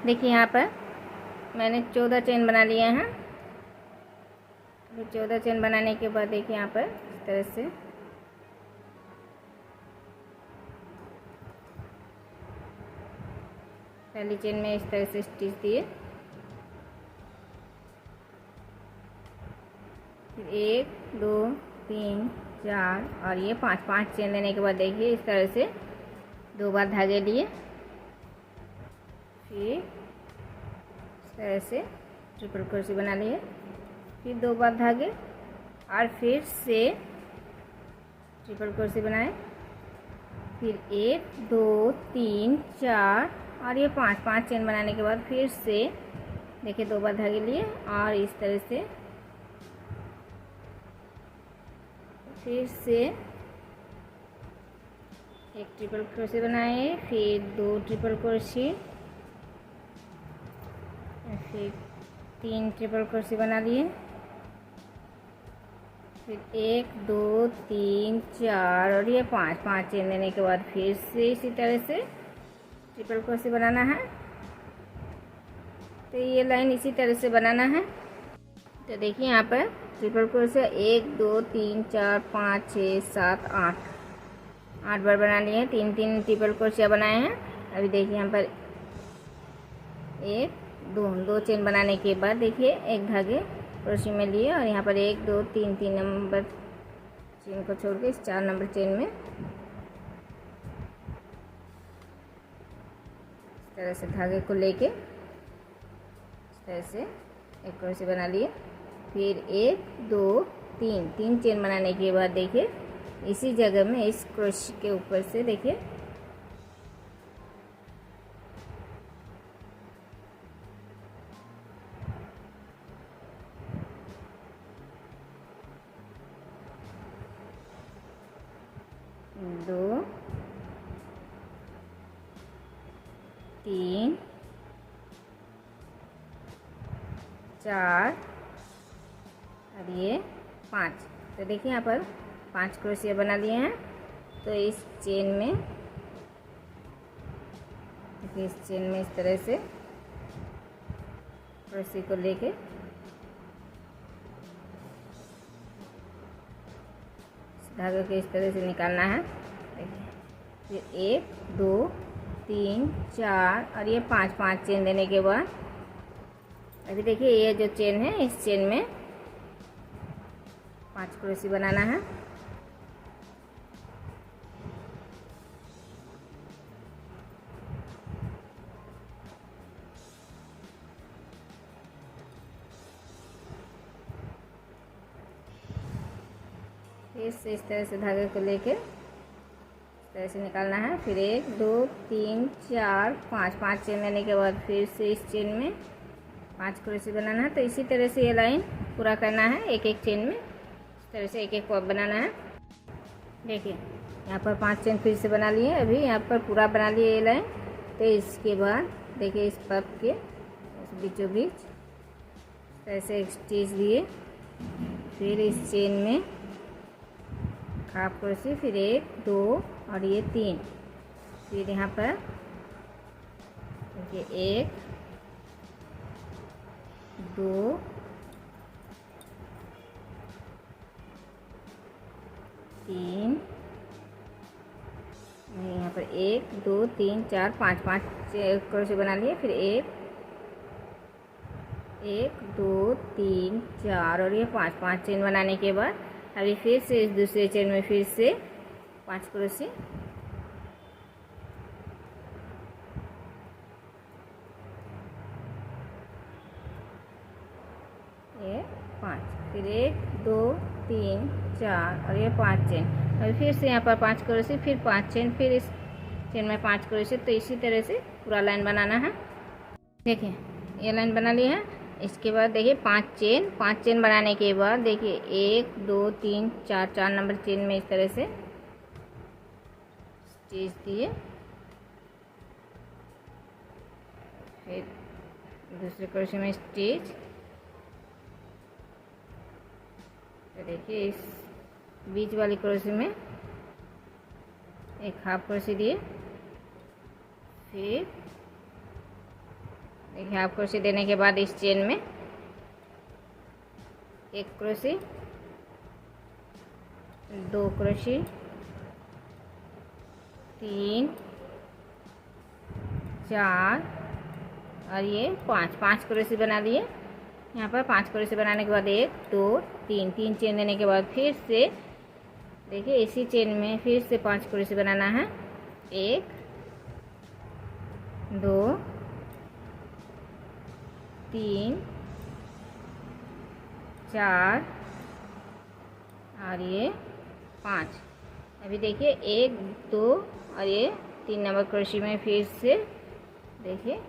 देखिए यहाँ पर मैंने 14 चेन बना लिए हैं। 14 चेन बनाने के बाद देखिए यहाँ पर इस तरह से पहली चेन में इस तरह से स्टिच दिए, फिर 1 2 3 4 और ये 5 चेन लेने के बाद देखिए इस तरह से 2 बार धागे लिए, फिर इस तरह से ट्रिपल क्रोशे बना लिए, फिर 2 बार धागे और फिर से ट्रिपल क्रोशे बनाए, फिर 1 2 3 4 और ये 5 चेन बनाने के बाद फिर से देखिए 2 बार धागे लिए और इस तरह से फिर से एक ट्रिपल क्रोशे बनाए, फिर 2 ट्रिपल क्रोशे, फिर 3 ट्रिपल क्रोशे बना लिए, फिर 1 2 3 4 और ये 5 चेन लेने के बाद फिर से इसी तरह से ट्रिपल क्रोशे बनाना है। तो ये लाइन इसी तरह से बनाना है। तो देखिए यहाँ पर ट्रिपल क्रोशे 1 2 3 4 5 6 7 8 बार बना लिए हैं। 3 ट्रिपल क्रोशिया बनाए हैं। अभी देखिए यहाँ पर 1 2 चेन बनाने के बाद देखिए एक धागे क्रोशे में लिए और यहाँ पर 1 2 3 नंबर चेन को छोड़ के इस 4 नंबर चेन में इस तरह से धागे को लेके इस तरह से एक क्रोशे बना लिए, फिर 1 2 3 चेन बनाने के बाद देखिए इसी जगह में इस क्रोशे के ऊपर से देखिए दो 3 4 और ये 5। तो देखिए यहाँ पर 5 क्रोशिया बना लिए हैं। तो इस चेन में देखिए इस चेन में इस तरह से क्रोशे को लेके धागे को इस तरह से निकालना है। देखिए फिर 1 2 3 4 और ये 5 चेन देने के बाद अभी देखिए ये जो चेन है इस चेन में 5 क्रोशे बनाना है। फिर से इस तरह से धागे को लेके इस तरह से निकालना है। फिर 1 2 3 4 5 चेन लेने के बाद फिर से इस चेन में 5 क्रोशे बनाना है। तो इसी तरह से ये लाइन पूरा करना है। एक चेन में इस तरह से एक पॉप बनाना है। देखिए यहाँ पर 5 चेन फिर से बना लिए, अभी यहाँ पर पूरा बना लिए ये लाइन। तो इसके बाद देखिए इस पॉप के बीचों बीच इस तरह से एक स्टिच दिए, फिर इस चेन में हाफ क्रोशे, फिर 1 2 और ये 3, फिर यहाँ पर देखिए 1 2 3 यहाँ पर 1 2 3 4 5 क्रोशे बना लिए, फिर 1 2 3 4 और ये 5 चेन बनाने के बाद अभी फिर से इस दूसरे चेन में फिर से 5 क्रोशे, ये 5, फिर 1 2 3 4 और ये 5 चेन। अभी फिर से यहाँ पर 5 क्रोशे, फिर 5 चेन, फिर इस चेन में 5 क्रोशे। तो इसी तरह से पूरा लाइन बनाना है। देखिए ये लाइन बना ली है। इसके बाद देखिए 5 चेन बनाने के बाद देखिए 1 2 3 4 नंबर चेन में इस तरह से स्टिच दिए, फिर दूसरे क्रोशे में स्टिच। तो देखिए इस बीच वाली क्रोशे में एक हाफ क्रोशे दिए, फिर देखिए हाफ क्रोशे देने के बाद इस चेन में एक क्रोशे, 2 क्रोशे, 3, 4 और ये 5 क्रोशे बना दिए। यहाँ पर 5 क्रोशे बनाने के बाद 1 2 3 चेन देने के बाद फिर से देखिए इसी चेन में फिर से 5 क्रोशे बनाना है। 1 2 3 4 और ये 5। अभी देखिए 1 2 और ये 3 नंबर क्रोशे में फिर से देखिए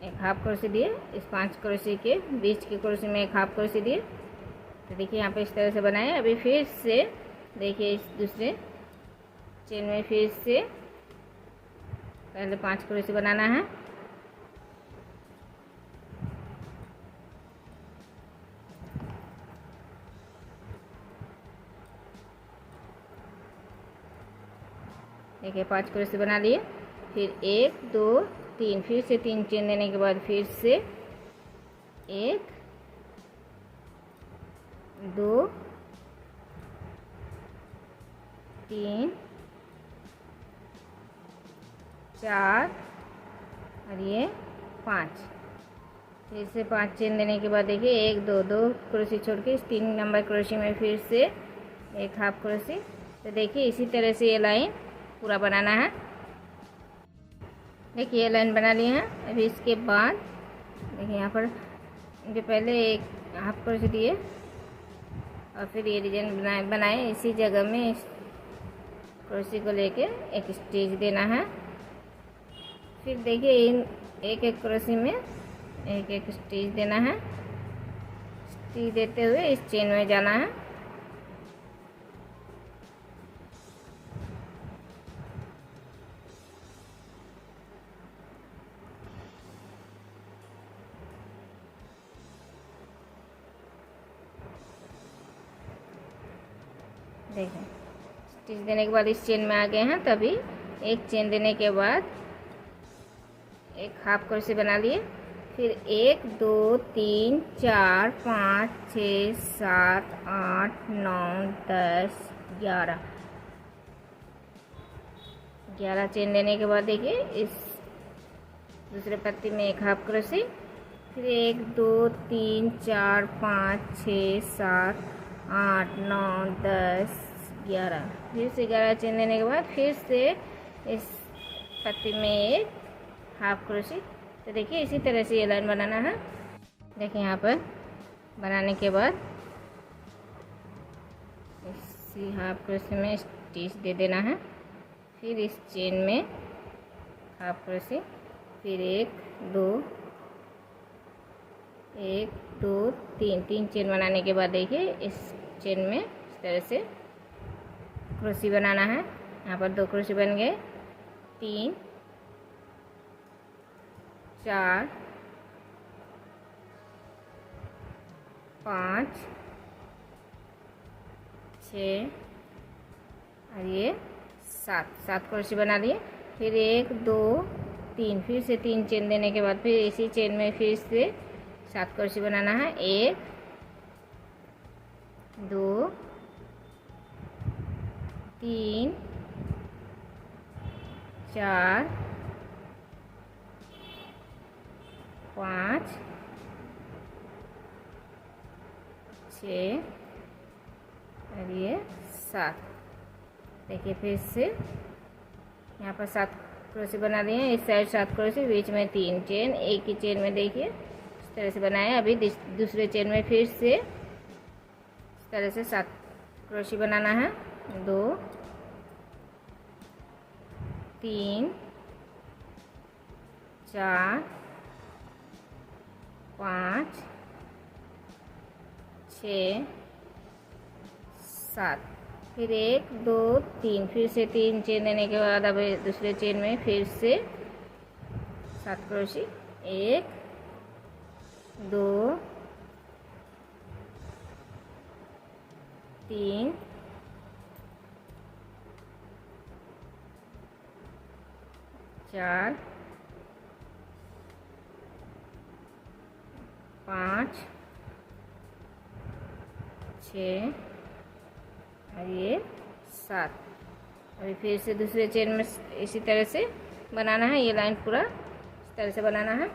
एक हाफ क्रोशे दिए, इस 5 क्रोशे के बीच के क्रोशे में एक हाफ क्रोशे दिए। तो देखिए यहाँ पे इस तरह से बनाए। अभी फिर से देखिए इस दूसरे चेन में फिर से पहले 5 क्रोशे बनाना है। देखिए 5 क्रोशे बना लिए। फिर 1 2 3 फिर से 3 चेन देने के बाद फिर से 1 2 3 4 और ये 5। फिर से 5 चेन देने के बाद देखिए 1 2 क्रोशे छोड़ के इस 3 नंबर क्रोशे में फिर से एक हाफ क्रोशे। तो देखिए इसी तरह से ये लाइन पूरा बनाना है। देखिए ये लाइन बना लिए हैं। अभी इसके बाद देखिए यहाँ पर जो पहले एक हाफ क्रोशे दिए और फिर ये डिजाइन बनाए इसी जगह में इस क्रोशे को लेके एक स्टिच देना है। फिर देखिए इन एक एक क्रोशे में एक एक स्टिच देना है। स्टिच देते हुए इस चेन में जाना है। देखें स्टिच देने के बाद इस चेन में आ गए हैं। तभी एक चेन देने के बाद एक हाफ क्रोशे बना लिए। फिर 1 2 3 4 5 6 7 8 9 10 11 चेन देने के बाद देखिए इस दूसरे पत्ती में एक हाफ क्रोशे। फिर 1 2 3 4 5 6 7 8 9 10 11 फिर से 11 चेन देने के बाद फिर से इस पत्ती में एक हाफ क्रोशे। तो देखिए इसी तरह से ये लाइन बनाना है। देखिए यहाँ पर बनाने के बाद इसी हाफ क्रोशे में स्टिच दे देना है। फिर इस चेन में हाफ क्रोशे, फिर 1 2 3 चेन बनाने के बाद देखिए इस चेन में इस तरह से क्रोशे बनाना है। यहाँ पर 2 क्रोशे बन गए। 3 4 5 6 और ये 7 क्रोशे बना लिए। फिर 1 2 3 फिर से 3 चेन देने के बाद फिर इसी चेन में फिर से 7 क्रोशे बनाना है। 1 2 3 4 5 6 और ये 7। देखिए फिर से यहाँ पर 7 क्रोशे बना दिए हैं। इस साइड 7 क्रोशे, बीच में 3 चेन, एक ही चेन में देखिए इस तरह से बनाए। अभी दूसरे चेन में फिर से इस तरह से 7 क्रोशे बनाना है। 2 3 4 5 6 7 फिर 1 2 3 फिर से 3 चेन देने के बाद अब दूसरे चेन में फिर से 7 क्रोशे। 1 2 3 4 5 6 और ये 7। अभी फिर से दूसरे चेन में इसी तरह से बनाना है। ये लाइन पूरा इस तरह से बनाना है।